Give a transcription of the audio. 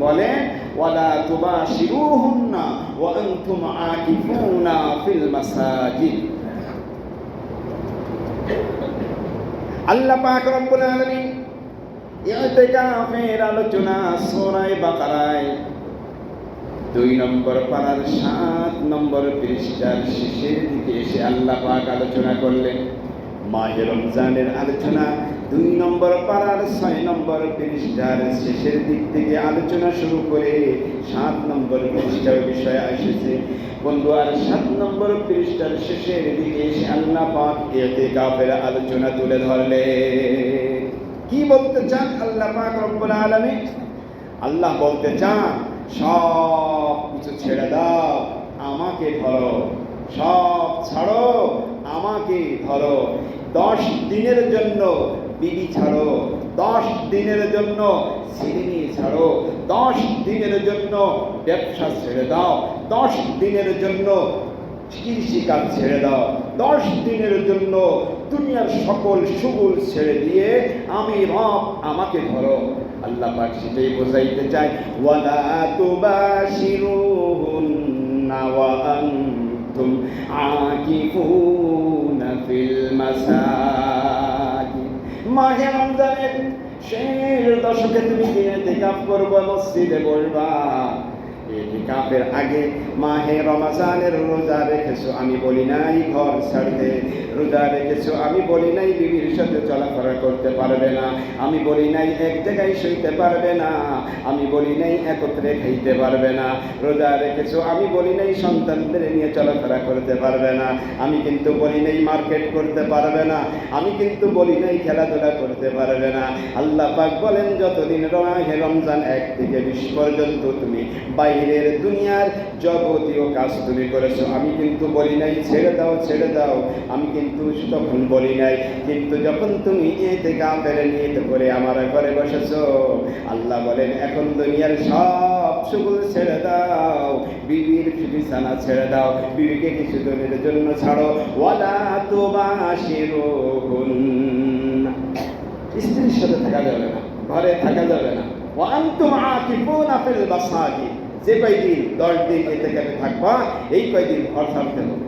বলেন ওয়ালা তুবাশিরুহুন্না ওয়া আনতুম আকিফুনা ফিল মাসাজিদ। আল্লাহ পাক রব্বুল আলামিন ইতিকাফের আলোচনা সূরা বাকারায় 2 নম্বর পারার 7 নম্বর পৃষ্ঠার শেষের দিকে এসে আল্লাহ পাক আলোচনা করলেন। মাহে রমজানের আলোচনা 2 নম্বর পারার 6 নম্বর পৃষ্ঠার শেষের দিক থেকে আলোচনা শুরু করে 7 নম্বর পৃষ্ঠার বিষয়ে এসেছে। বন্ধু, আর 7 নম্বর পৃষ্ঠার শেষের দিকে এসে আল্লাহ পাক ইতিকাফের আলোচনা তুলে ধরলেন। কি বলতে চান আল্লাহ পাক রব্বুল আলামিন? আল্লাহ বলতে চান সব কিছু ছেড়ে দাও, আমাকে ধরো। সব ছাড়ো, আমাকে ধরো। 10 দিনের জন্য বিবি ছাড়ো, 10 দিনের জন্য ছেলে ছাড়ো, 10 দিনের জন্য ব্যবসা ছেড়ে দাও, 10 দিনের জন্য কৃষিকাজ ছেড়ে দাও, 10 দিনের জন্য দুনিয়ার সকল সুগুল ছেড়ে দিয়ে আমি রব আমাকে ধরো। আল্লাহ পাক সেটাই বোঝাইতে চায়, ওয়ালা তুবাশিরুহুন্না ওয়া আনতুম আকিফুনা ফিল মাসাজিদ। মাহে রমজানের শেষ দশকে তুমি ইতিকাফ করবে, মসজিদে বসবা। ইতিকাফের আগে মাহে রমজানের রোজা রেখেছো, আমি বলি নাই ঘর ছাড়তে। রোজা রেখেছো, আমি বলি নাই বিবির সাথে চলাফেরা করতে পারবে না। আমি বলি নাই এক জায়গায় শুইতে পারবে না। আমি বলি নাই একত্রে খাইতে পারবে না। রোজা রেখেছো, আমি বলি নাই সন্তানদের নিয়ে চলাফেরা করতে পারবে না। আমি কিন্তু বলি নাই মার্কেট করতে পারবে না। আমি কিন্তু বলি নাই খেলাধুলা করতে পারবে না। আল্লাহ পাক বলেন, যতদিন মাহে রমজান 1 থেকে 20 পর্যন্ত তুমি বাইরের দুনিয়ার যাবতীয় কাজ তুমি করেছো, আমি কিন্তু বলি নাই ছেড়ে দাও ছেড়ে দাও। আমি কিন্তু তখন বলি নাই। কিন্তু যখন তুমি ইতিকাফের নিয়ত করে আমার ঘরে বসেছো, আল্লাহ বলেন এখন দুনিয়ার সব সুগুল ছেড়ে দাও, বিবির বিছানা ছেড়ে দাও, বিবিকে কিছু দিনের জন্য ছাড়ো। ওয়ালা তুবাশিরুহুন্না, স্ত্রীর সাথে থাকা যাবে না, ঘরে থাকা যাবে না। ওয়া আনতুম আকিফুনা ফিল মাসাজিদ, যে কয়দিন 10 দিন ইতিকাফে থাকবা, এই কয়দিন ঘর ছাড়তে হবে।